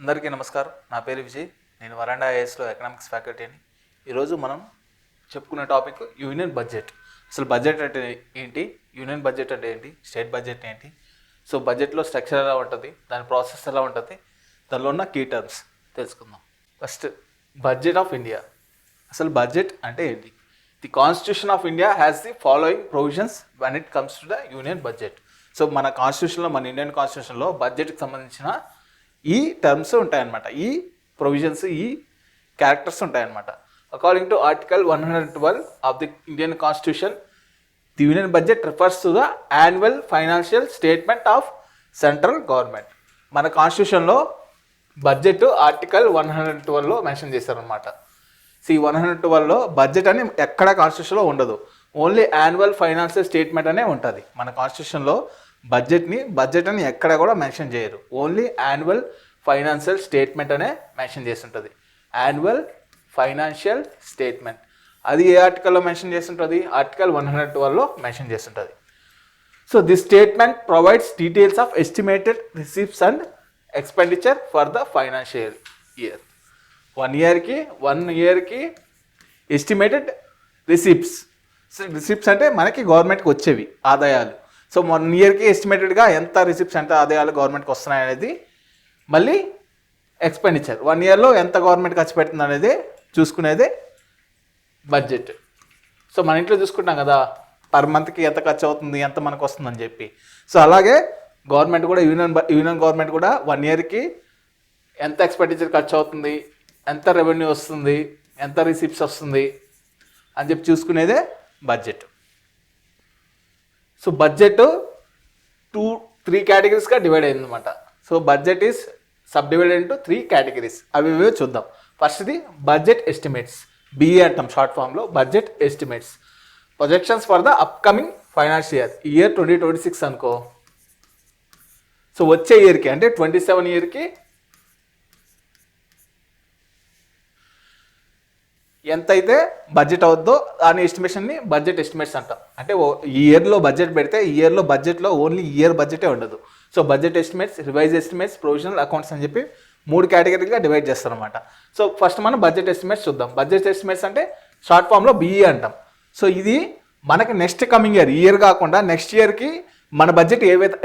అందరికీ నమస్కారం. నా పేరు విజయ్. నేను వరండా ఐఏఎస్లో ఎకనామిక్స్ ఫ్యాకల్టీని. ఈరోజు మనం చెప్పుకునే టాపిక్ యూనియన్ బడ్జెట్. అసలు బడ్జెట్ అంటే ఏంటి, యూనియన్ బడ్జెట్ అంటే ఏంటి, స్టేట్ బడ్జెట్ ఏంటి, సో బడ్జెట్లో స్ట్రక్చర్ ఎలా ఉంటుంది, దాని ప్రాసెస్ ఎలా ఉంటుంది, దానిలో ఉన్న కీ టర్మ్స్ తెలుసుకుందాం. First budget of India. అసలు బడ్జెట్ అంటే ఏంటి? The constitution of India has the following provisions when it comes to the union budget. So మన కాన్స్టిట్యూషన్లో, మన ఇండియన్ కాన్స్టిట్యూషన్లో బడ్జెట్కి సంబంధించిన ఈ టర్మ్స్ ఉంటాయన్నమాట, ఈ ప్రొవిజన్స్, ఈ క్యారెక్టర్స్ ఉంటాయన్నమాట. According to article 112 of the Indian constitution, the union budget refers to the annual financial statement of central government. మన కాన్స్టిట్యూషన్లో బడ్జెట్ ఆర్టికల్ 112లో మెన్షన్ చేశారనమాట. సి 112లో బడ్జెట్ అని ఎక్కడ కాన్స్టిట్యూషన్లో ఉండదు, ఓన్లీ యాన్యువల్ ఫైనాన్షియల్ స్టేట్మెంట్ అనే ఉంటుంది. మన కాన్స్టిట్యూషన్లో బడ్జెట్ అని ఎక్కడ కూడా మెన్షన్ చేయరు, ఓన్లీ యాన్యువల్ ఫైనాన్షియల్ స్టేట్మెంట్ అనే మెన్షన్ చేసి ఉంటుంది. యాన్యువల్ ఫైనాన్షియల్ స్టేట్మెంట్ అది ఏ ఆర్టికల్లో మెన్షన్ చేస్తుంటుంది? ఆర్టికల్ 112లో మెన్షన్ చేస్తుంటుంది. So this statement provides details of estimated receipts and expenditure for the financial year. One ఇయర్కి ఎస్టిమేటెడ్ రిసిప్ట్స్ అంటే మనకి గవర్నమెంట్కి వచ్చేవి ఆదాయాలు. సో 1 ఇయర్కి ఎస్టిమేటెడ్గా ఎంత రిసిప్ట్స్, ఎంత ఆదాయాలు గవర్నమెంట్కి వస్తున్నాయి అనేది, మళ్ళీ ఎక్స్పెండిచర్ 1 ఇయర్లో ఎంత గవర్నమెంట్ ఖర్చు పెడుతుంది అనేది చూసుకునేదే బడ్జెట్. సో మన ఇంట్లో చూసుకుంటాం కదా, పర్ మంత్కి ఎంత ఖర్చు అవుతుంది, ఎంత మనకు వస్తుందని చెప్పి. సో అలాగే గవర్నమెంట్ కూడా, యూనియన్ గవర్నమెంట్ కూడా 1 ఇయర్కి ఎంత ఎక్స్పెండిచర్ ఖర్చు అవుతుంది, ఎంత రెవెన్యూ వస్తుంది, ఎంత రిసిప్ట్స్ వస్తుంది అని చెప్పి చూసుకునేదే బడ్జెట్. సో బడ్జెట్ 3 కేటగిరీస్గా డివైడ్ అయింది అనమాట. So budget is sub divided into 3 categories. అవి చూద్దాం. ఫస్ట్ది బడ్జెట్ ఎస్టిమేట్స్, బిఏ అంటాం షార్ట్ ఫామ్లో. Budget estimates projections for the upcoming financial year 2026 అనుకో. సో వచ్చే ఇయర్కి అంటే 27 ఇయర్కి ఎంతైతే బడ్జెట్ అవుద్దో దాని ఎస్టిమేషన్ని బడ్జెట్ ఎస్టిమేట్స్ అంటాం. అంటే ఈ ఇయర్లో బడ్జెట్ పెడితే ఈ ఇయర్లో బడ్జెట్లో ఓన్లీ ఇయర్ బడ్జెటే ఉండదు. So budget estimates, revise estimates, provisional accounts అని చెప్పి 3 కేటగిరీగా డివైడ్ చేస్తారనమాట. సో ఫస్ట్ మనం బడ్జెట్ ఎస్టిమేట్స్ చూద్దాం. బడ్జెట్ ఎస్టిమేట్స్ అంటే షార్ట్ ఫామ్లో బిఈ అంటాం. సో ఇది మనకి నెక్స్ట్ కమింగ్ ఇయర్ కాకుండా నెక్స్ట్ ఇయర్కి మన బడ్జెట్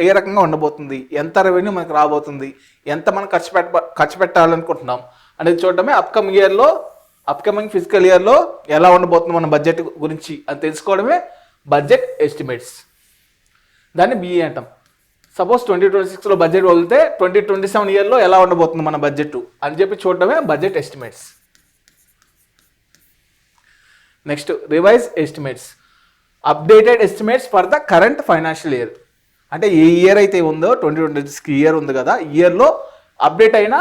ఏ రకంగా ఉండబోతుంది, ఎంత రెవెన్యూ మనకు రాబోతుంది, ఎంత మనం ఖర్చు పెట్టాలనుకుంటున్నాం అనేది చూడటమే అప్కమింగ్ ఫిజికల్ ఇయర్లో ఎలా ఉండబోతుంది మన బడ్జెట్ గురించి అని తెలుసుకోవడమే బడ్జెట్ ఎస్టిమేట్స్. దాన్ని బిఈ అంటాం. సపోజ్ 2026లో బడ్జెట్ వదిలితే 2027 ఇయర్లో ఎలా ఉండబోతుంది మన బడ్జెట్ అని చెప్పి చూడటమే budget estimates. Next revise estimates, updated estimates for the current financial year. అంటే ఏ ఇయర్ అయితే ఉందో 2026 ఇయర్ ఉంది కదా, ఇయర్లో అప్డేట్ అయిన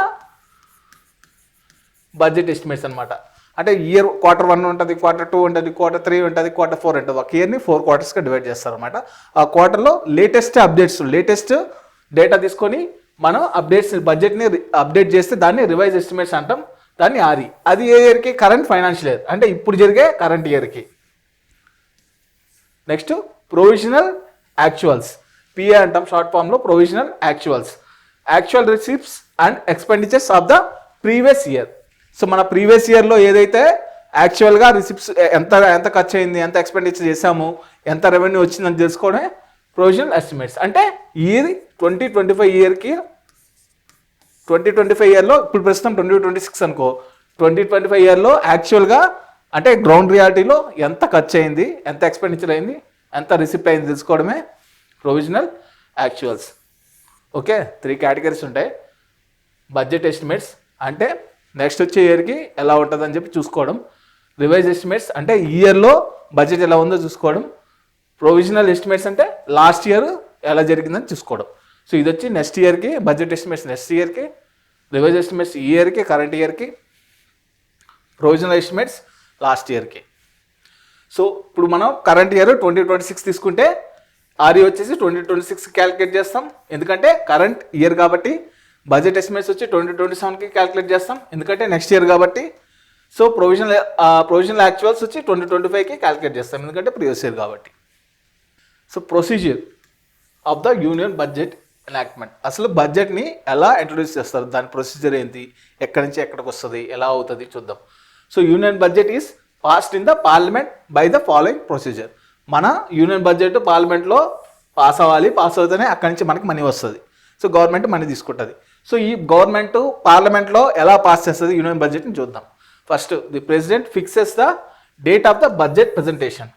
బడ్జెట్ ఎస్టిమేట్స్ అనమాట. అంటే ఇయర్ Q1 ఉంటుంది, Q2 ఉంటుంది, Q3 ఉంటుంది, Q4 ఉంటుంది. ఒక ఇయర్ని 4 క్వార్టర్స్గా డివైడ్ చేస్తారనమాట. ఆ క్వార్టర్లో లేటెస్ట్ డేటా తీసుకొని మనం బడ్జెట్ని అప్డేట్ చేస్తే దాన్ని రివైజ్ ఎస్టిమేట్స్ అంటాం. దాన్ని ఆర్ఈ. అది ఏ ఇయర్కి? కరెంట్ ఫైనాన్షియల్ ఇయర్, అంటే ఇప్పుడు జరిగే కరెంట్ ఇయర్కి. నెక్స్ట్ ప్రొవిజనల్ యాక్చువల్స్, పిఏ అంటాం షార్ట్ ఫామ్లో. Provisional actual receipts and expenditures of the previous year. So మన ప్రీవియస్ ఇయర్లో ఏదైతే యాక్చువల్గా రిసిప్ట్స్ ఎంత ఖర్చు అయింది, ఎంత ఎక్స్పెండిచర్ చేసాము, ఎంత రెవెన్యూ వచ్చిందని తెలుసుకోవడమే ప్రొవిజనల్ ఎస్టిమేట్స్. అంటే ఇది 2025 ఇయర్లో, ఇప్పుడు ప్రస్తుతం 2026 అనుకో, 2025 ఇయర్లో యాక్చువల్గా అంటే గ్రౌండ్ రియాలిటీలో ఎంత ఖర్చు అయింది, ఎంత ఎక్స్పెండిచర్ అయింది, ఎంత రిసిప్ట్ అయింది తెలుసుకోవడమే ప్రొవిజనల్ యాక్చువల్స్. ఓకే, 3 కేటగిరీస్ ఉంటాయి. బడ్జెట్ ఎస్టిమేట్స్ అంటే నెక్స్ట్ వచ్చే ఇయర్కి ఎలా ఉంటుందని చెప్పి చూసుకోవడం. రివైజ్ ఎస్టిమేట్స్ అంటే ఇయర్లో బడ్జెట్ ఎలా ఉందో చూసుకోవడం. ప్రొవిజనల్ ఎస్టిమేట్స్ అంటే లాస్ట్ ఇయర్ ఎలా జరిగిందని చూసుకోవడం. సో ఇది వచ్చి నెక్స్ట్ ఇయర్కి బడ్జెట్ ఎస్టిమేట్స్, నెక్స్ట్ ఇయర్కి రివైజ్ ఎస్టిమేట్స్ ఈ ఇయర్కి, కరెంట్ ఇయర్కి, ప్రొవిజనల్ ఎస్టిమేట్స్ లాస్ట్ ఇయర్కి. సో ఇప్పుడు మనం కరెంట్ ఇయర్ 2026 తీసుకుంటే ఆర్ఈ వచ్చేసి 2026 క్యాలిక్యులేట్ చేస్తాం, ఎందుకంటే కరెంట్ ఇయర్ కాబట్టి. బడ్జెట్ ఎస్టిమేట్స్ వచ్చి 2027కి క్యాలిక్యులేట్ చేస్తాం, ఎందుకంటే నెక్స్ట్ ఇయర్ కాబట్టి. సో ప్రొవిజనల్ యాక్చువల్స్ వచ్చి 2025కి క్యాలిక్యులేట్ చేస్తాం, ఎందుకంటే ప్రీవియస్ ఇయర్ కాబట్టి. So procedure of the union budget enactment. అసలు బడ్జెట్ని ఎలా ఇంట్రొడ్యూస్ చేస్తారు, దాని ప్రొసీజర్ ఏంటి, ఎక్కడి నుంచి ఎక్కడికి వస్తుంది, ఎలా అవుతుంది చూద్దాం. So union budget is passed in the parliament by the following procedure. మన యూనియన్ బడ్జెట్ పార్లమెంట్లో పాస్ అవ్వాలి, పాస్ అవుతూనే అక్కడి నుంచి మనకి మనీ వస్తుంది. సో గవర్నమెంట్ మనీ తీసుకుంటుంది. సో ఈ గవర్నమెంట్ పార్లమెంట్లో ఎలా పాస్ చేస్తుంది యూనియన్ బడ్జెట్ని చూద్దాం. First the president fixes the date of the budget presentation.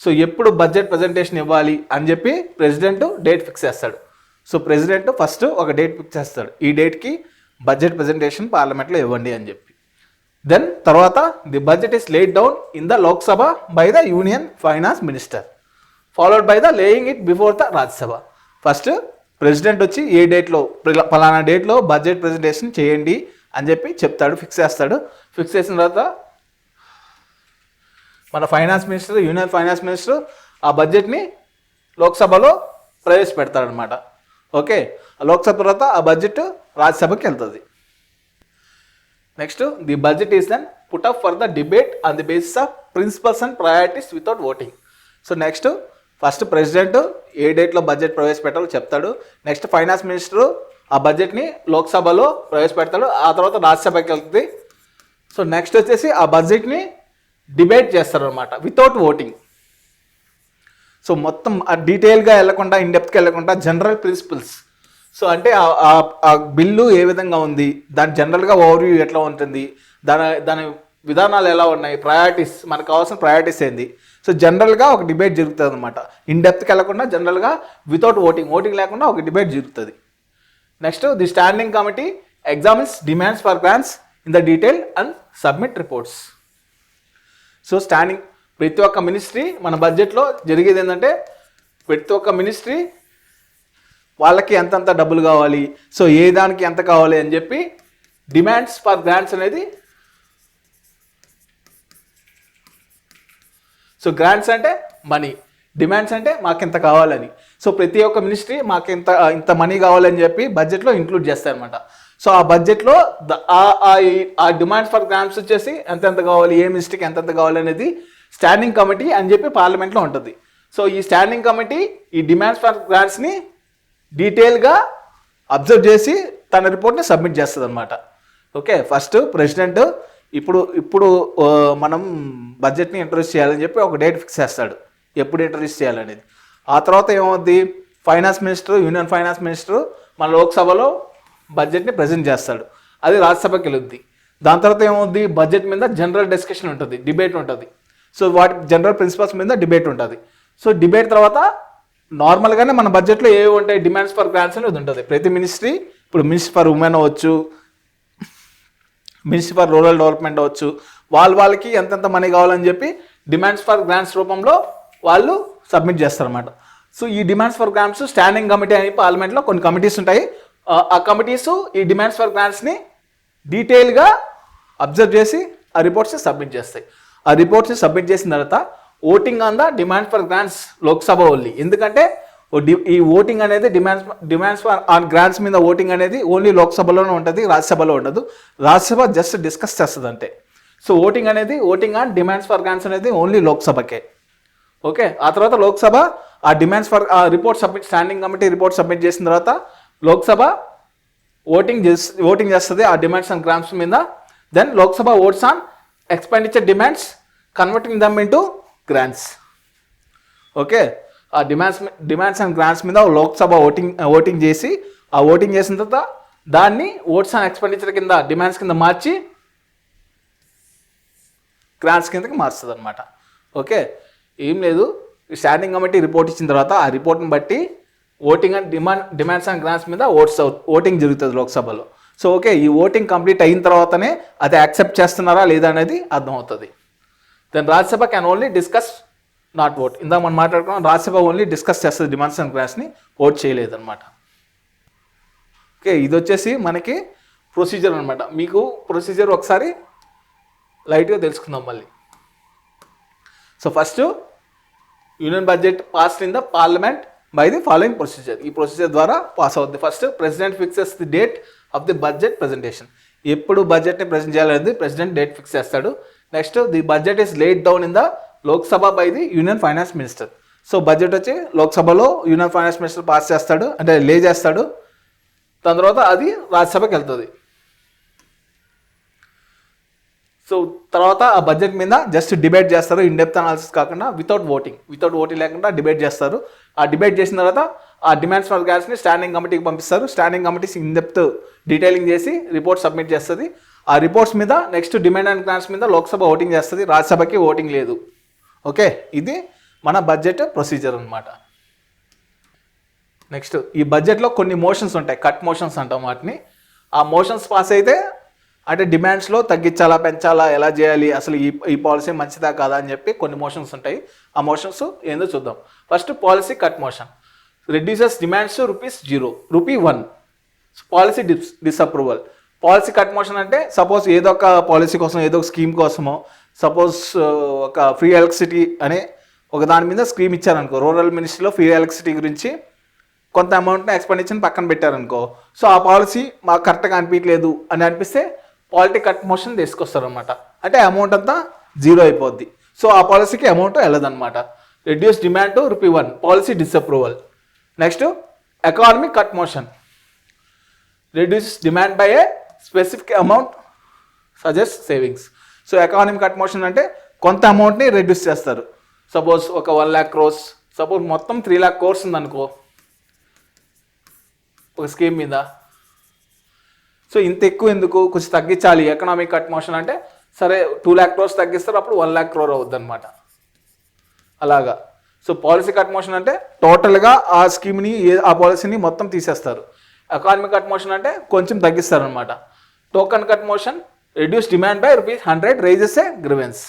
So ఎప్పుడు బడ్జెట్ ప్రజెంటేషన్ ఇవ్వాలి అని చెప్పి ప్రెసిడెంట్ డేట్ ఫిక్స్ చేస్తాడు. సో ప్రెసిడెంట్ ఫస్ట్ ఒక డేట్ ఫిక్స్ చేస్తాడు, ఈ డేట్కి బడ్జెట్ ప్రజెంటేషన్ పార్లమెంట్లో ఇవ్వండి అని చెప్పి. దెన్ తర్వాత the budget is laid down in the Lok Sabha by the union finance minister followed by the laying it before the Rajya Sabha. First president వచ్చి ఏ డేట్లో పలానా డేట్లో బడ్జెట్ ప్రజెంటేషన్ చేయండి అని చెప్పి చెప్తాడు, ఫిక్స్ చేస్తాడు. ఫిక్స్ చేసిన తర్వాత మన finance minister, union finance minister ఆ బడ్జెట్ని లోక్సభలో ప్రవేశపెడతాడనమాట. ఓకే, లోక్సభ తర్వాత ఆ బడ్జెట్ రాజ్యసభకి వెళ్తుంది. Next the budget is then put up for the debate on the basis of principles and priorities without voting. So next first president ఏ డేట్లో బడ్జెట్ ప్రవేశపెట్టాలో చెప్తాడు. నెక్స్ట్ ఫైనాన్స్ మినిస్టర్ ఆ బడ్జెట్ని లోక్సభలో ప్రవేశపెడతాడు, ఆ తర్వాత రాజ్యసభకి వెళ్తుంది. సో నెక్స్ట్ వచ్చేసి ఆ బడ్జెట్ని డిబేట్ చేస్తారు అనమాట వితౌట్ ఓటింగ్. సో మొత్తం డీటెయిల్గా వెళ్ళకుండా, ఇన్డెప్త్గా వెళ్ళకుండా జనరల్ ప్రిన్సిపల్స్. సో అంటే ఆ బిల్లు ఏ విధంగా ఉంది, దాని జనరల్గా ఓవర్వ్యూ ఎట్లా ఉంటుంది, దాని విధానాలు ఎలా ఉన్నాయి, ప్రయారిటీస్, మనకు కావాల్సిన ప్రయారిటీస్ ఏంది. సో జనరల్గా ఒక డిబేట్ జరుగుతుంది అనమాట. ఇన్డెప్త్కి వెళ్ళకుండా జనరల్గా వితౌట్ ఓటింగ్ లేకుండా ఒక డిబేట్ జరుగుతుంది. Next the standing committee examines demands for grants in the detail and submit reports. So standing ప్రతి ఒక్క మినిస్ట్రీ మన బడ్జెట్లో జరిగేది ఏంటంటే ప్రతి ఒక్క మినిస్ట్రీ వాళ్ళకి ఎంతంత డబ్బులు కావాలి, సో ఏ దానికి ఎంత కావాలి అని చెప్పి డిమాండ్స్ ఫర్ గ్రాంట్స్ అనేది. సో గ్రాంట్స్ అంటే మనీ, డిమాండ్స్ అంటే మాకు ఇంత కావాలని. సో ప్రతి ఒక్క మినిస్ట్రీ మాకు ఇంత మనీ కావాలని చెప్పి బడ్జెట్లో ఇంక్లూడ్ చేస్తాయి అనమాట. సో ఆ బడ్జెట్లో ఆ డిమాండ్స్ ఫర్ గ్రాంట్స్ వచ్చేసి ఎంతెంత కావాలి, ఏ మినిస్ట్రీకి ఎంతెంత కావాలి అనేది స్టాండింగ్ కమిటీ అని చెప్పి పార్లమెంట్లో ఉంటుంది. సో ఈ స్టాండింగ్ కమిటీ ఈ డిమాండ్స్ ఫర్ గ్రాంట్స్ని డీటెయిల్గా అబ్జర్వ్ చేసి తన రిపోర్ట్ని సబ్మిట్ చేస్తుంది అనమాట. ఓకే, ఫస్ట్ ప్రెసిడెంట్ ఇప్పుడు మనం బడ్జెట్ని ఇంట్రొడ్యూస్ చేయాలని చెప్పి ఒక డేట్ ఫిక్స్ చేస్తాడు, ఎప్పుడు ఇంట్రొడ్యూస్ చేయాలనేది. ఆ తర్వాత ఏమవుద్ది, finance minister, union finance minister మన లోక్సభలో బడ్జెట్ని ప్రజెంట్ చేస్తాడు, అది రాజ్యసభకి వెళుద్ది. దాని తర్వాత ఏమవుద్ది, బడ్జెట్ మీద జనరల్ డిస్కషన్ ఉంటుంది, డిబేట్ ఉంటుంది. సో వాటి జనరల్ ప్రిన్సిపల్స్ మీద డిబేట్ ఉంటుంది. సో డిబేట్ తర్వాత నార్మల్గానే మన బడ్జెట్లో ఏవి ఉంటాయి, డిమాండ్స్ ఫర్ గ్రాంట్స్ అనేది ఉంటుంది. ప్రతి మినిస్ట్రీ, ఇప్పుడు మినిస్టర్ ఫర్ ఉమెన్ అవ్వచ్చు, మినిస్టర్ ఫర్ రూరల్ డెవలప్మెంట్ అవ్వచ్చు, వాళ్ళకి ఎంతెంత మనీ కావాలని చెప్పి డిమాండ్స్ ఫర్ గ్రాంట్స్ రూపంలో వాళ్ళు సబ్మిట్ చేస్తారన్నమాట. సో ఈ demands for grants standing committee అని పార్లమెంట్లో కొన్ని కమిటీస్ ఉంటాయి. ఆ కమిటీస్ ఈ డిమాండ్స్ ఫర్ గ్రాంట్స్ని డీటెయిల్గా అబ్జర్వ్ చేసి ఆ రిపోర్ట్స్ని సబ్మిట్ చేస్తాయి. ఆ రిపోర్ట్స్ని సబ్మిట్ చేసిన తర్వాత voting on the demand for grants Lok Sabha only. ఎందుకంటే ఈ ఓటింగ్ అనేది డిమాండ్స్ ఫర్ ఆన్ గ్రాంట్స్ మీద ఓటింగ్ అనేది ఓన్లీ లోక్సభలోనే ఉంటుంది, రాజ్యసభలో ఉండదు. రాజ్యసభ జస్ట్ డిస్కస్ చేస్తుంది అంటే. So voting on demands for grants అనేది ఓన్లీ లోక్సభకే. ఓకే, ఆ తర్వాత లోక్సభ ఆ demands for report submit, standing committee report submit చేసిన తర్వాత లోక్సభ ఓటింగ్ చేస్తుంది ఆ డిమాండ్స్ అండ్ గ్రాంట్స్ మీద. Then Lok Sabha votes on expenditure demands converting dum into grants. Okay, ఆ డిమాండ్స్ అండ్ గ్రాంట్స్ మీద లోక్సభ ఓటింగ్ చేసి, ఆ ఓటింగ్ చేసిన తర్వాత దాన్ని ఓట్స్ ఆన్ ఎక్స్పెండిచర్ కింద, డిమాండ్స్ కింద మార్చి గ్రాంట్స్ కిందకి మారుస్తుంది అనమాట. ఓకే, ఏం లేదు, స్టాండింగ్ కమిటీ రిపోర్ట్ ఇచ్చిన తర్వాత ఆ రిపోర్ట్ని బట్టి voting and demands and grants మీద ఓటింగ్ జరుగుతుంది లోక్సభలో. సో ఓకే, ఈ ఓటింగ్ కంప్లీట్ అయిన తర్వాతనే అది యాక్సెప్ట్ చేస్తున్నారా లేదా అనేది అర్థమవుతుంది. Then Rajya Sabha can only discuss not vote. ఇందాక మనం మాట్లాడుకున్నాం, రాజ్యసభ ఓన్లీ డిస్కస్ చేస్తుంది, డిమాండ్స్ అండ్ గ్రాంట్స్ని ఓట్ చేయలేదన్నమాట. ఓకే, ఇది వచ్చేసి మనకి ప్రొసీజర్ అనమాట. మీకు ప్రొసీజర్ ఒకసారి లైట్గా తెలుసుకుందాం మళ్ళీ. So first union budget passed in the parliament by the following procedure. ఈ ప్రొసీజర్ ద్వారా పాస్ అవుతుంది. First president fixes the date of the budget presentation. ఎప్పుడు బడ్జెట్ని ప్రజెంట్ చేయాలనేది ప్రెసిడెంట్ డేట్ ఫిక్స్ చేస్తాడు. Next the budget is laid down in the Lok Sabha by the union finance minister. So budget వచ్చి లోక్సభలో union finance minister pass చేస్తాడు, అంటే లే చేస్తాడు. దాని తర్వాత అది రాజ్యసభకి వెళ్తుంది. సో తర్వాత ఆ బడ్జెట్ మీద జస్ట్ డిబేట్ చేస్తారు, ఇన్ డెప్త్ అనాలిసిస్ కాకుండా వితౌట్ ఓటింగ్ లేకుండా డిబేట్ చేస్తారు. ఆ డిబేట్ చేసిన తర్వాత ఆ డిమాండ్స్ ఫర్ గ్రాంట్స్ని స్టాండింగ్ కమిటీకి పంపిస్తారు. Standing committees in depth detailing చేసి రిపోర్ట్ సబ్మిట్ చేస్తుంది. ఆ రిపోర్ట్స్ మీద నెక్స్ట్ డిమాండ్ అండ్ గ్రాంట్స్ మీద లోక్సభ ఓటింగ్ చేస్తుంది, రాజ్యసభకి ఓటింగ్ లేదు. ఓకే, ఇది మన బడ్జెట్ ప్రొసీజర్ అనమాట. నెక్స్ట్ ఈ బడ్జెట్లో కొన్ని మోషన్స్ ఉంటాయి, కట్ మోషన్స్ అంటాం వాటిని. ఆ మోషన్స్ పాస్ అయితే అంటే డిమాండ్స్లో తగ్గించాలా పెంచాలా ఎలా చేయాలి, అసలు ఈ పాలసీ మంచిదా కాదా అని చెప్పి కొన్ని మోషన్స్ ఉంటాయి. ఆ మోషన్స్ ఏందో చూద్దాం. First policy cut motion, reduces demands ₹0, ₹1. Policy disapproval. Policy cut motion అంటే సపోజ్ ఏదో ఒక పాలసీ కోసం, ఏదో ఒక స్కీమ్ కోసమో, సపోజ్ ఒక ఫ్రీ ఎలక్ట్రిసిటీ అనే ఒక దాని మీద స్కీమ్ ఇచ్చారనుకో, రూరల్ మినిస్ట్రీలో ఫ్రీ ఎలక్ట్రిసిటీ గురించి కొంత అమౌంట్ని ఎక్స్పెండిచర్ని పక్కన పెట్టారనుకో, సో ఆ పాలసీ మాకు కరెక్ట్గా అనిపించలేదు అని అనిపిస్తే పాలసీ కట్ మోషన్ తీసుకొస్తారు అనమాట. అంటే అమౌంట్ అంతా జీరో అయిపోద్ది. సో ఆ పాలసీకి అమౌంట్ వెళ్ళదన్నమాట. Reduce demand to ₹1, policy disapproval. Next economic cut motion, reduce demand by a specific amount suggest savings. So economic cut motion అంటే కొంత అమౌంట్ని రెడ్యూస్ చేస్తారు. సపోజ్ ఒక 1 lakh crores, సపోజ్ మొత్తం 3 lakh crores ఉందనుకో ఒక స్కీమ్ మీద. సో ఇంత ఎక్కువ ఎందుకు, కొంచెం తగ్గించాలి. ఎకనామిక్ కట్ మోషన్ అంటే సరే 2 lakh crores తగ్గిస్తారు, అప్పుడు 1 lakh crore అవుద్ది అనమాట. అలాగా. సో పాలసీ కట్ మోషన్ అంటే టోటల్గా ఆ స్కీమ్ని, ఆ పాలసీని మొత్తం తీసేస్తారు. ఎకానమిక్ కట్ మోషన్ అంటే కొంచెం తగ్గిస్తారు అనమాట. Token cut motion, reduce demand by ₹100, raises a grievance.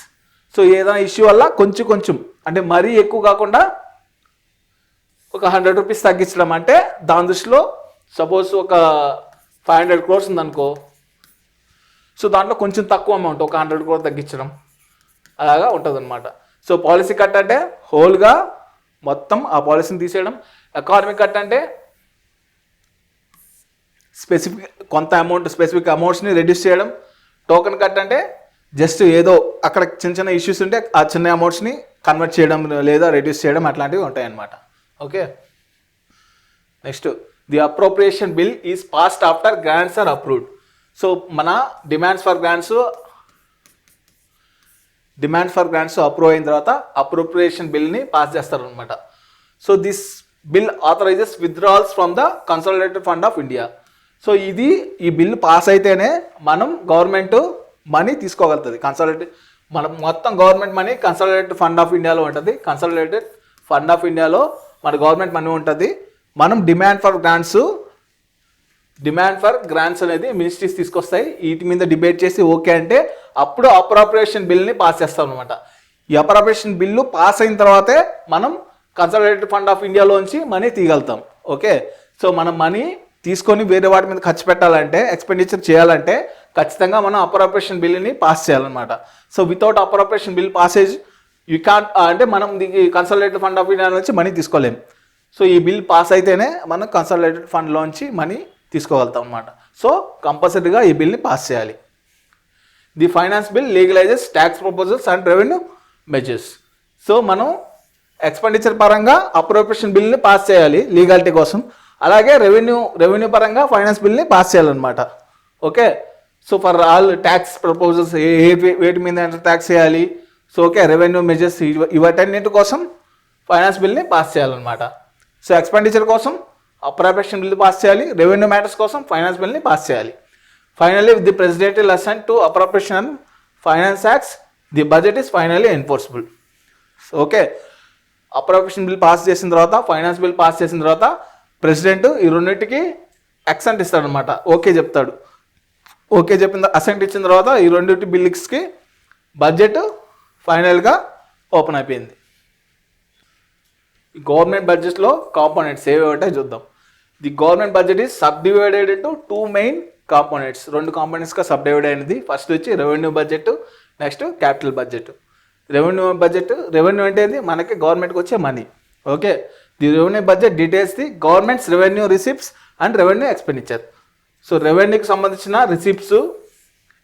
So ఏదైనా ఇష్యూ వల్ల కొంచెం అంటే మరీ ఎక్కువ కాకుండా ఒక ₹100 తగ్గించడం. అంటే దాని దృష్టిలో సపోజ్ ఒక 500 crores ఉందనుకో, సో దాంట్లో కొంచెం తక్కువ అమౌంట్ ఒక 100 crores తగ్గించడం అలాగా ఉంటుంది అనమాట. సో పాలసీ కట్ అంటే హోల్గా మొత్తం ఆ పాలసీని తీసేయడం. ఎకానమిక్ కట్ అంటే కొంత అమౌంట్, స్పెసిఫిక్ అమౌంట్స్ని రెడ్యూస్ చేయడం. టోకెన్ కట్ అంటే జస్ట్ ఏదో అక్కడ చిన్న ఇష్యూస్ ఉంటే ఆ చిన్న అమౌంట్స్ని కన్వర్ట్ చేయడం లేదా రెడ్యూస్ చేయడం అట్లాంటివి ఉంటాయి అన్నమాట. Okay, next the appropriation bill is passed after grants are approved. So మన డిమాండ్స్ ఫర్ గ్రాంట్స్ అప్రూవ్ అయిన తర్వాత అప్రోప్రియేషన్ బిల్ని పాస్ చేస్తారు అనమాట. So this bill authorises withdrawals from the consolidated fund of India. So ఈ బిల్ పాస్ అయితేనే మనం government money తీసుకోగలుగుతుంది. మనం మొత్తం government money consolidated fund of ఇండియాలో ఉంటుంది. కన్సాలిడేటెడ్ ఫండ్ ఆఫ్ ఇండియాలో మన గవర్నమెంట్ మనీ ఉంటుంది. మనం డిమాండ్ ఫర్ గ్రాంట్స్ అనేది మినిస్ట్రీస్ తీసుకొస్తాయి. వీటి మీద డిబేట్ చేసి ఓకే అంటే అప్పుడు అప్రాప్రియేషన్ బిల్ని పాస్ చేస్తాం అనమాట. ఈ అప్రాప్రియేషన్ బిల్లు పాస్ అయిన తర్వాతే మనం కన్సాలిడేటెడ్ ఫండ్ ఆఫ్ ఇండియాలోంచి మనీ తీయగలుగుతాం. ఓకే, సో మనం మనీ తీసుకొని వేరే వాటి మీద ఖర్చు పెట్టాలంటే, ఎక్స్పెండిచర్ చేయాలంటే ఖచ్చితంగా మనం అప్రాప్రియేషన్ బిల్ని పాస్ చేయాలన్నమాట. So without appropriation bill passage you can, అంటే మనం కన్సాలిడేటెడ్ ఫండ్ ఆఫ్ ఇండియా నుంచి మనీ తీసుకోలేం. సో ఈ బిల్ పాస్ అయితేనే మనం కన్సాలిడేటెడ్ ఫండ్లోంచి మనీ తీసుకోగలుగుతాం అనమాట. సో కంపల్సరీగా ఈ బిల్ని పాస్ చేయాలి. The finance bill legalises tax proposals and revenue measures. So మనం ఎక్స్పెండిచర్ పరంగా అప్రోప్రియేషన్ బిల్ని పాస్ చేయాలి లీగాలిటీ కోసం. అలాగే రెవెన్యూ పరంగా ఫైనాన్స్ బిల్ని పాస్ చేయాలన్నమాట. Okay, so for all tax proposals వేటి మీద ట్యాక్స్ చేయాలి. సో ఓకే, రెవెన్యూ మెజర్స్ ఇవటన్నిటి కోసం ఫైనాన్స్ బిల్ని పాస్ చేయాలన్నమాట. సో ఎక్స్పెండిచర్ కోసం అప్రాప్రియేషన్ బిల్ పాస్ చేయాలి, రెవెన్యూ మ్యాటర్స్ కోసం ఫైనాన్స్ బిల్ని పాస్ చేయాలి. Finally with the presidential assent to appropriation and finance acts the budget is finally enforceable. Okay, appropriation bill pass చేసిన తర్వాత, ఫైనాన్స్ బిల్ పాస్ చేసిన తర్వాత president ఈ రెండింటికి అసెంట్ ఇస్తాడు అనమాట. ఓకే చెప్తాడు. ఓకే చెప్పిన అసెంట్ ఇచ్చిన తర్వాత ఈ రెండింటి బిల్స్కి బడ్జెట్ ఫైనల్గా ఓపెన్ అయిపోయింది. గవర్నమెంట్ బడ్జెట్లో కాంపోనెంట్స్ ఏవి ఉంటాయో చూద్దాం. The government budget is subdivided into 2 main components. 2 కాంపోనెంట్స్గా సబ్డివైడ్ అయినది. ఫస్ట్ వచ్చి revenue budget, next capital budget. Revenue అంటే మనకి గవర్నమెంట్కి వచ్చే money. Okay, the revenue budget details the government's revenue receipts and revenue expenditure. So రెవెన్యూకి సంబంధించిన రిసిప్ట్స్,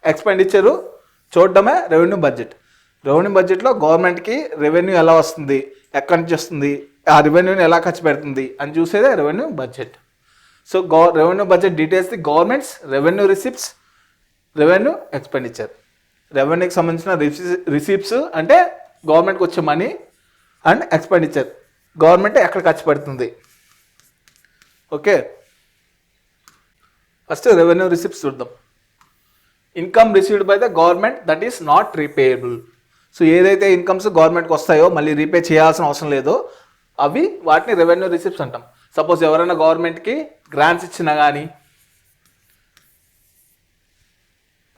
ఎక్స్పెండిచరు చూడడమే రెవెన్యూ బడ్జెట్. రెవెన్యూ బడ్జెట్లో గవర్నమెంట్కి రెవెన్యూ ఎలా వస్తుంది, ఎక్కడి నుంచి వస్తుంది, ఆ రెవెన్యూని ఎలా ఖర్చు పెడుతుంది అని చూసేదే revenue budget. So revenue budget details the government's revenue receipts, revenue expenditure. రెవెన్యూకి సంబంధించిన రిసిప్ట్స్ అంటే గవర్నమెంట్కి వచ్చే మనీ, అండ్ ఎక్స్పెండిచర్ గవర్నమెంట్ ఎక్కడ ఖర్చు పెడుతుంది. ఓకే, ఫస్ట్ రెవెన్యూ రిసిప్ట్స్ చూద్దాం. Income received by the government that is not repayable. So ఏదైతే ఇన్కమ్స్ గవర్నమెంట్కి వస్తాయో మళ్ళీ రీపే చేయాల్సిన అవసరం లేదో అవి వాటిని రెవెన్యూ రిసిప్ట్స్ అంటాం. సపోజ్ ఎవరైనా గవర్నమెంట్కి గ్రాంట్స్ ఇచ్చినా కానీ,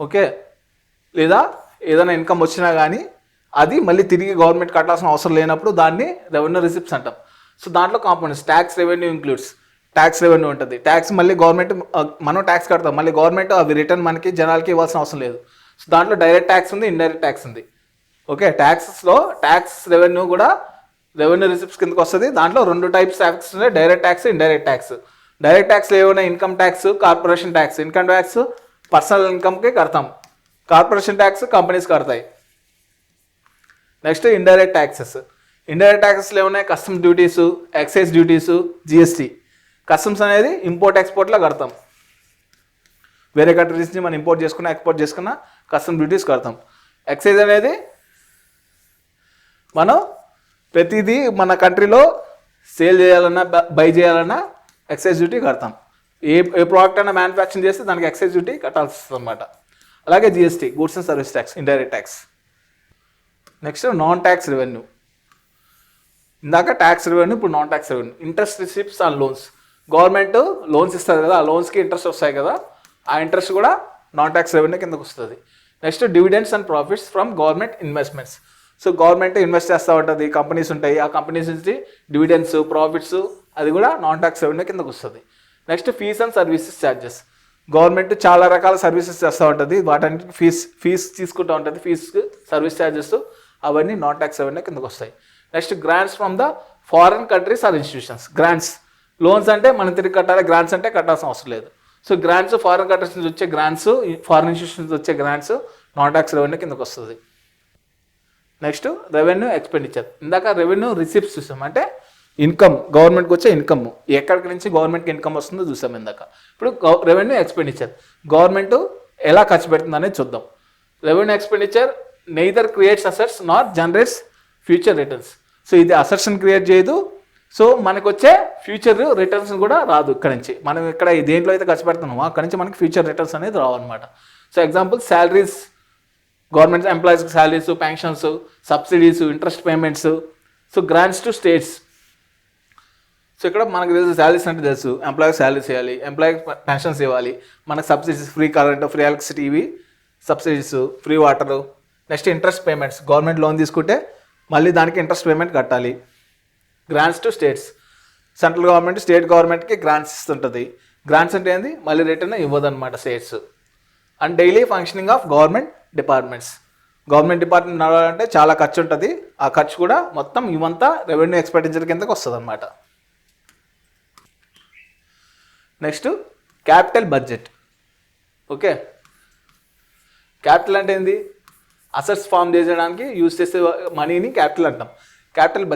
ఓకే, లేదా ఏదైనా ఇన్కమ్ వచ్చినా కానీ అది మళ్ళీ తిరిగి గవర్నమెంట్ కట్టాల్సిన అవసరం లేనప్పుడు దాన్ని రెవెన్యూ రిసిప్ట్స్ అంటాం. సో దాంట్లో components tax revenue includes. Tax revenue ఉంటుంది. ట్యాక్స్ మళ్ళీ గవర్నమెంట్, మనం ట్యాక్స్ కడతాం, మళ్ళీ గవర్నమెంట్ అవి రిటర్న్ మనకి జనాలకి ఇవ్వాల్సిన అవసరం లేదు. సో దాంట్లో డైరెక్ట్ ట్యాక్స్ ఉంది, ఇండైరెక్ట్ ట్యాక్స్ ఉంది. ఓకే, ట్యాక్సెస్లో ట్యాక్స్ రెవెన్యూ కూడా రెవెన్యూ రిసిప్ట్స్ కిందకి వస్తుంది. దాంట్లో 2 టైప్స్ ట్యాక్స్ ఉన్నాయి, direct tax, indirect tax. Direct ట్యాక్స్లో ఏమైనా income tax, corporation tax. Income tax personal ఇన్కమ్కి కడతాం, కార్పొరేషన్ ట్యాక్స్ కంపెనీస్ కడతాయి. Next indirect taxes. ఇండైరెక్ట్ ట్యాక్సెస్లో ఏమున్నాయి, customs duties, excise duties, GST. Customs అనేది ఇంపోర్ట్ ఎక్స్పోర్ట్లో కడతాం. వేరే కంట్రీస్ నుంచి మనం ఇంపోర్ట్ చేసుకున్నా ఎక్స్పోర్ట్ చేసుకున్నా కస్టమ్ డ్యూటీస్ కడతాం. ఎక్సైజ్ అనేది మనం ప్రతిదీ మన కంట్రీలో సేల్ చేయాలన్నా బై చేయాలన్నా ఎక్సైజ్ డ్యూటీ కడతాం. ఏ ప్రోడక్ట్ అయినా మ్యానుఫ్యాక్చరింగ్ చేస్తే దానికి ఎక్సైజ్ డ్యూటీ కట్టాల్సి వస్తుంది అనమాట. అలాగే GST, goods and service tax, indirect tax. Next non tax revenue. ఇందాక ట్యాక్స్ రెవెన్యూ, ఇప్పుడు non tax revenue. Interest receipts on loans. Government loans ఇస్తుంది కదా, ఆ లోన్స్కి ఇంట్రెస్ట్ వస్తాయి కదా, ఆ ఇంట్రెస్ట్ కూడా నాన్ ట్యాక్స్ రెవెన్యూ కిందకు వస్తుంది. Next dividends and profits from government investments. So government invest చేస్తూ ఉంటుంది, కంపెనీస్ ఉంటాయి, ఆ కంపెనీస్ నుంచి డివిడెండ్స్, ప్రాఫిట్స్, అది కూడా నాన్ ట్యాక్స్ రెవెన్యూ కిందకు వస్తుంది. Next fees and services charges. Government చాలా రకాల సర్వీసెస్ చేస్తూ ఉంటుంది, వాటన్నిటికి ఫీజ్ తీసుకుంటూ ఉంటుంది, ఫీజ్, సర్వీస్ ఛార్జెస్, అవన్నీ నాన్ ట్యాక్స్ రెవెన్యూ కిందకు వస్తాయి. Next grants from the foreign countries or institutions. Grants, loans అంటే మనం తిరిగి కట్టాలి, గ్రాంట్స్ అంటే కట్టాల్సిన అవసరం లేదు. సో గ్రాంట్స్ ఫారెన్ కంట్రీస్ నుంచి వచ్చే గ్రాంట్స్, ఫారెన్ ఇన్స్టిట్యూషన్స్ నుంచి వచ్చే గ్రాంట్స్ నాన్ ట్యాక్స్ రెవెన్యూ కిందకు వస్తుంది. Next revenue expenditure. ఇందాక రెవెన్యూ రిసిప్ట్స్ చూసాం, అంటే ఇన్కమ్, గవర్నమెంట్కి వచ్చే ఇన్కమ్, ఎక్కడికి నుంచి గవర్నమెంట్కి ఇన్కమ్ వస్తుందో చూసాం ఇందాక. ఇప్పుడు రెవెన్యూ ఎక్స్పెండిచర్, గవర్నమెంట్ ఎలా ఖర్చు పెడుతుంది అనేది చూద్దాం. Revenue expenditure neither creates assets నార్ జనరేట్స్ ఫ్యూచర్ రిటర్న్స్. సో ఇది అసెట్స్ని క్రియేట్ చేయదు, సో మనకు వచ్చే ఫ్యూచర్ రిటర్న్స్ కూడా రాదు. ఇక్కడ నుంచి మనం ఇక్కడ దేంట్లో అయితే ఖర్చు పెడుతున్నామో అక్కడ నుంచి మనకి ఫ్యూచర్ రిటర్న్స్ అనేది రావు అనమాట. సో ఎగ్జాంపుల్ శాలరీస్, గవర్నమెంట్ ఎంప్లాయీస్కి salaries, pensions, subsidies, interest payments, so grants to states. So ఇక్కడ మనకు తెలుసు శాలరీస్ అంటే తెలుసు, ఎంప్లాయీకి శాలరీస్ ఇవ్వాలి, ఎంప్లాయీకి పెన్షన్స్ ఇవ్వాలి, మనకు subsidies, free current, free electricity, ఇవి subsidies, free water. Next interest payments, government loan తీసుకుంటే మళ్ళీ దానికి ఇంట్రెస్ట్ పేమెంట్ కట్టాలి. Grants to states, central government state గవర్నమెంట్కి గ్రాంట్స్ ఇస్తుంటుంది. గ్రాంట్స్ అంటే ఏంది, మళ్ళీ రిటర్న్ ఇవ్వదన్నమాట states. And daily functioning of government departments. Government department నడవాలంటే చాలా ఖర్చు ఉంటుంది, ఆ ఖర్చు కూడా మొత్తం ఇవంతా రెవెన్యూ ఎక్స్పెండిచర్ కిందకి వస్తుంది అనమాట. Next capital budget. Okay, capital అంటే ఏంది, అసెట్స్ ఫామ్ చేయడానికి యూజ్ చేసే మనీని క్యాపిటల్ అంటాం. Capital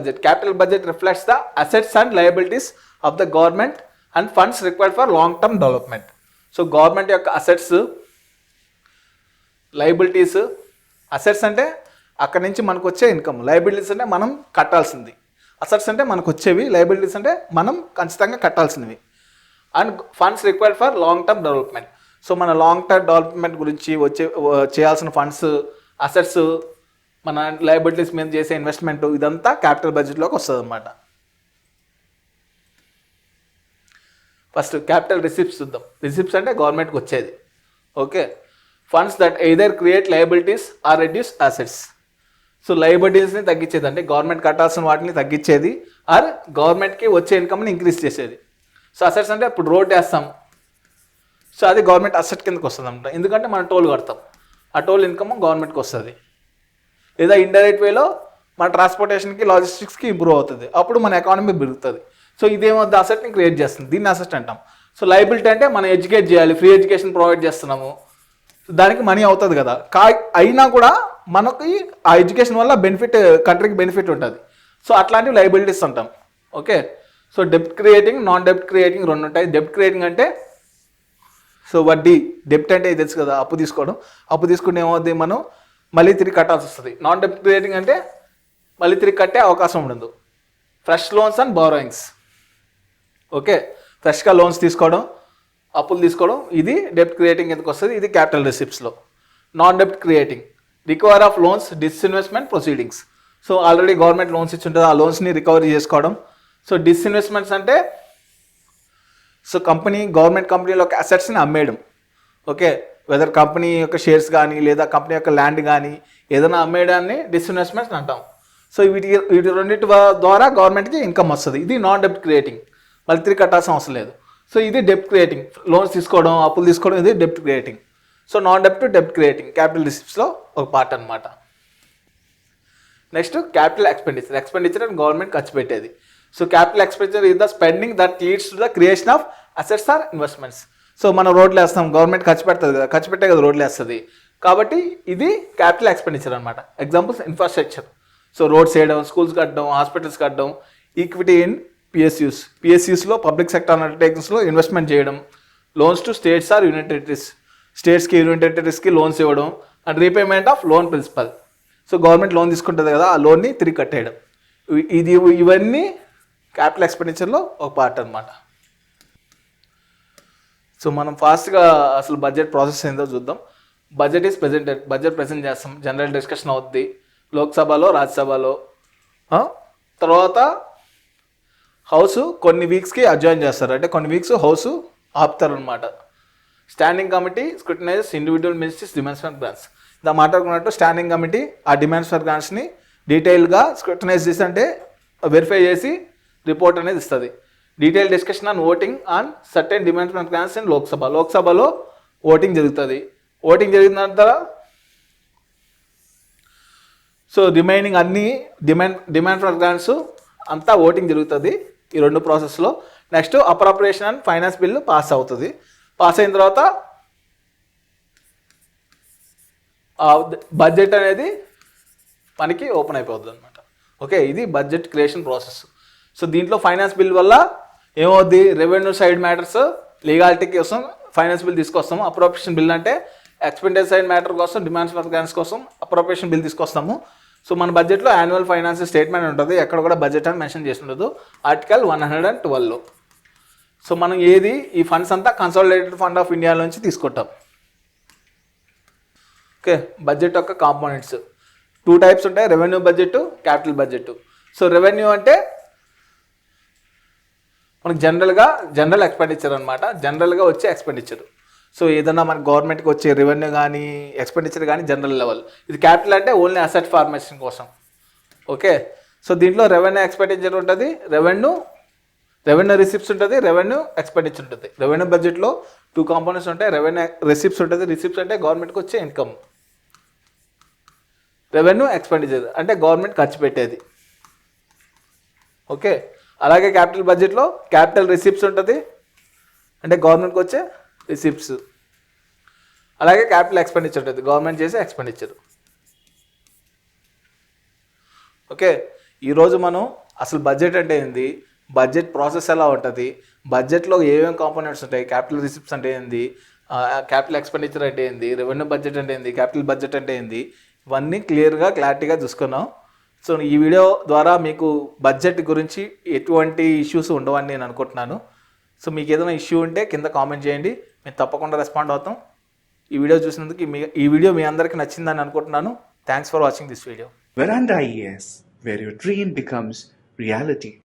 budget reflects the assets and liabilities of the government and funds required for long term development. So government యొక్క అసెట్స్, లయబిలిటీస్. అసెట్స్ అంటే అక్కడి నుంచి మనకు వచ్చే ఇన్కమ్, లయబిలిటీస్ అంటే మనం కట్టాల్సింది. అసెట్స్ అంటే మనకు వచ్చేవి, లయబిలిటీస్ అంటే మనం ఖచ్చితంగా కట్టాల్సినవి. And funds required for long term development. So మన లాంగ్ టర్మ్ డెవలప్మెంట్ గురించి చేయాల్సిన ఫండ్స్, అసెట్స్, మన లయబిలిటీస్ మీద చేసే ఇన్వెస్ట్మెంట్, ఇదంతా క్యాపిటల్ బడ్జెట్లోకి వస్తుంది అన్నమాట. ఫస్ట్ క్యాపిటల్ రిసిప్ట్స్ చూద్దాం. రిసిప్ట్స్ అంటే గవర్నమెంట్కి వచ్చేది. Okay, funds that either create liabilities or reduce assets. So లయబిలిటీస్ని తగ్గించేది అంటే గవర్నమెంట్ కట్టాల్సిన వాటిని తగ్గించేది, ఆర్ గవర్నమెంట్కి వచ్చే ఇన్కమ్ని ఇంక్రీజ్ చేసేది. సో అసెట్స్ అంటే ఇప్పుడు రోడ్ వేస్తాం, సో అది గవర్నమెంట్ అసెట్ కిందకి వస్తుంది అనమాట, ఎందుకంటే మనం టోల్ కడతాం, ఆ టోల్ ఇన్కమ్ గవర్నమెంట్కి వస్తుంది. లేదా ఇండైరెక్ట్ వేలో మన ట్రాన్స్పోర్టేషన్కి, లాజిస్టిక్స్కి ఇంప్రూవ్ అవుతుంది, అప్పుడు మన ఎకానమీ పెరుగుతుంది. సో ఇదేమవుతుంది, అసెట్ని క్రియేట్ చేస్తుంది, దీన్ని అసెట్ అంటాం. సో లయబిలిటీ అంటే మనం ఎడ్యుకేట్ చేయాలి, ఫ్రీ ఎడ్యుకేషన్ ప్రొవైడ్ చేస్తున్నాము, దానికి మనీ అవుతుంది కదా, అయినా కూడా మనకి ఆ ఎడ్యుకేషన్ వల్ల బెనిఫిట్, కంట్రీకి బెనిఫిట్ ఉంటుంది. సో అట్లాంటివి లయబిలిటీస్ అంటాం. ఓకే, సో డెబ్ట్ క్రియేటింగ్, నాన్ డెబ్ట్ క్రియేటింగ్ రెండు ఉంటాయి. డెబ్ట్ క్రియేటింగ్ అంటే సో వడ్డీ, డెబ్ట్ అంటే ఇది తెలుసు కదా, అప్పు తీసుకోవడం. అప్పు తీసుకుంటే ఏమవుద్ది, మనం మళ్ళీ తిరిగి కట్టాల్సి వస్తుంది. నాన్ డెబ్ట్ క్రియేటింగ్ అంటే మళ్ళీ తిరిగి కట్టే అవకాశం ఉండదు. Fresh loans and borrowings. Okay, ఫ్రెష్గా లోన్స్ తీసుకోవడం, అప్పులు తీసుకోవడం, ఇది డెబ్ట్ క్రియేటింగ్ ఎందుకు వస్తుంది, ఇది క్యాపిటల్ రిసిప్ట్స్లో. నాన్ డెబ్ట్ creating recover of loans, disinvestment proceedings. So already government loans ఇచ్చి ఉంటుంది, ఆ లోన్స్ని రికవరీ చేసుకోవడం. సో డిస్ఇన్వెస్ట్మెంట్స్ అంటే సో గవర్నమెంట్ కంపెనీలో అసెట్స్ని అమ్మేయడం. ఓకే, వెదర్ కంపెనీ యొక్క షేర్స్ కానీ లేదా కంపెనీ యొక్క ల్యాండ్ కానీ ఏదైనా అమ్మేయడాన్ని డిస్ఇన్వెస్ట్మెంట్స్ అంటాం. సో వీటి రెండింటి ద్వారా గవర్నమెంట్కి ఇన్కమ్ వస్తుంది. ఇది నాన్ డెబ్ట్ క్రియేటింగ్, మళ్ళీ తిరిగి కట్టాల్సిన అవసరం లేదు. సో ఇది డెబ్ట్ క్రియేటింగ్, లోన్స్ తీసుకోవడం, అప్పులు తీసుకోవడం, ఇది డెబ్ట్ క్రియేటింగ్. సో నాన్ డెబ్ట్ డెబ్ట్ క్రియేటింగ్ క్యాపిటల్ రిసిప్ట్స్లో ఒక పార్ట్ అనమాట. Next capital expenditure. ఎక్స్పెండిచర్ అని గవర్నమెంట్ ఖర్చు పెట్టేది. So capital expenditure is the spending that leads to the creation of assets or investments. So మనం రోడ్లు వేస్తాం, గవర్నమెంట్ ఖర్చు పెడుతుంది కదా, ఖర్చు పెట్టే కదా రోడ్లు వేస్తుంది. కాబట్టి ఇది క్యాపిటల్ ఎక్స్పెండిచర్ అనమాట. ఎగ్జాంపుల్స్ ఇన్ఫ్రాస్ట్రక్చర్, సో రోడ్స్ వేయడం, స్కూల్స్ కట్టడం, హాస్పిటల్స్ కట్టడం. ఈక్విటీ ఇన్ పిఎస్యూస్లో పబ్లిక్ సెక్టర్ అండర్టేకింగ్స్లో ఇన్వెస్ట్మెంట్ చేయడం. Loans to states or union territories, స్టేట్స్కి యూనియన్ టెరిటరీస్కి లోన్స్ ఇవ్వడం. And repayment of loan principal, so government loan తీసుకుంటుంది కదా, ఆ లోన్ని తిరిగి కట్టేయడం. ఇవన్నీ క్యాపిటల్ ఎక్స్పెండిచర్లో ఒక పార్ట్ అనమాట. సో మనం ఫాస్ట్గా అసలు బడ్జెట్ ప్రాసెస్ ఏందో చూద్దాం. Budget is presented, budget present చేస్తాం, జనరల్ డిస్కషన్ అవుద్ది లోక్సభలో, రాజ్యసభలో. తర్వాత హౌస్ కొన్ని వీక్స్కి అడ్జాయిన్ చేస్తారు, అంటే కొన్ని వీక్స్ హౌస్ ఆపుతారు అనమాట. Standing committee scrutinises individual ministries demands for grants. ఇలా మాట్లాడుకున్నట్టు స్టాండింగ్ కమిటీ ఆ డిమాండ్స్ ఫర్ గ్రాంట్స్ని డీటెయిల్గా స్క్రూటినైజ్ చేసి, అంటే వెరిఫై చేసి రిపోర్ట్ అనేది ఇస్తుంది. Detail discussion on voting on certain demands for grants in లోక్సభలో ఓటింగ్ జరుగుతుంది. ఓటింగ్ జరిగిన తర్వాత సో రిమైనింగ్ అన్ని డిమాండ్ ఫర్ గ్రాంట్స్ అంతా ఓటింగ్ జరుగుతుంది ఈ రెండు ప్రాసెస్లో. Next appropriation and finance bill pass అవుతుంది. పాస్ అయిన తర్వాత బడ్జెట్ అనేది మనకి ఓపెన్ అయిపోతుంది అనమాట. ఓకే, ఇది బడ్జెట్ క్రియేషన్ ప్రాసెస్. సో దీంట్లో ఫైనాన్స్ బిల్ వల్ల ఏమవుద్ది, రెవెన్యూ సైడ్ మ్యాటర్స్ లీగాలిటీ కోసం ఫైనాన్స్ బిల్ తీసుకొస్తాము. అప్రోప్రియేషన్ బిల్ అంటే ఎక్స్పెండిచర్ సైడ్ మ్యాటర్ కోసం, డిమాండ్స్ ఫర్ గ్రాంట్స్ కోసం అప్రోప్రియేషన్ బిల్ తీసుకొస్తాము. సో మన బడ్జెట్లో యాన్యువల్ ఫైనాన్షియల్ స్టేట్మెంట్ ఉంటుంది, ఎక్కడ కూడా బడ్జెట్ అని మెన్షన్ చేసి ఉండదు, ఆర్టికల్ 112లో. సో మనం ఈ ఫండ్స్ అంతా కన్సాలిడేటెడ్ ఫండ్ ఆఫ్ ఇండియా నుంచి తీసుకుంటాం. ఓకే, బడ్జెట్ యొక్క కాంపోనెంట్స్ 2 టైప్స్ ఉంటాయి, revenue budget, capital budget. So revenue అంటే మనకు జనరల్ ఎక్స్పెండిచర్ అనమాట, జనరల్గా వచ్చే ఎక్స్పెండిచర్. సో ఏదన్నా మన గవర్నమెంట్కి వచ్చే రెవెన్యూ కానీ ఎక్స్పెండిచర్ కానీ జనరల్ లెవెల్. ఇది క్యాపిటల్ అంటే ఓన్లీ అసెట్ ఫార్మేషన్ కోసం. ఓకే, సో దీంట్లో రెవెన్యూ ఎక్స్పెండిచర్ ఉంటుంది, రెవెన్యూ రిసిప్ట్స్ ఉంటుంది, రెవెన్యూ ఎక్స్పెండిచర్ ఉంటుంది. రెవెన్యూ బడ్జెట్లో 2 కాంపోనెంట్స్ ఉంటాయి, రెవెన్యూ రిసిప్ట్స్ ఉంటుంది. రిసిప్ట్స్ అంటే గవర్నమెంట్కి వచ్చే ఇన్కమ్, రెవెన్యూ ఎక్స్పెండిచర్ అంటే గవర్నమెంట్ ఖర్చు పెట్టేది. ఓకే, అలాగే క్యాపిటల్ బడ్జెట్లో క్యాపిటల్ రిసిప్ట్స్ ఉంటుంది, అంటే గవర్నమెంట్కి వచ్చే రిసిప్ట్స్. అలాగే క్యాపిటల్ ఎక్స్పెండిచర్ ఉంటుంది, గవర్నమెంట్ చేసే ఎక్స్పెండిచర్. ఓకే, ఈరోజు మనం అసలు బడ్జెట్ అంటే ఏంది, బడ్జెట్ ప్రాసెస్ ఎలా ఉంటుంది, బడ్జెట్లో ఏమేమి కాంపోనెంట్స్ ఉంటాయి, క్యాపిటల్ రిసిప్ట్స్ అంటే ఏంది, క్యాపిటల్ ఎక్స్పెండిచర్ అంటే ఏంది, రెవెన్యూ బడ్జెట్ అంటే ఏంది, క్యాపిటల్ బడ్జెట్ అంటే ఏంది, ఇవన్నీ క్లారిటీగా చూసుకున్నాం. సో ఈ వీడియో ద్వారా మీకు బడ్జెట్ గురించి ఎటువంటి ఇష్యూస్ ఉండవని నేను అనుకుంటున్నాను. సో మీకు ఏదైనా ఇష్యూ ఉంటే కింద కామెంట్ చేయండి, మేము తప్పకుండా రెస్పాండ్ అవుతాం. ఈ వీడియో చూసినందుకు ఈ వీడియో మీ అందరికీ నచ్చిందని అనుకుంటున్నాను. Thanks for watching this video. Veranda IAS, where your dream becomes reality.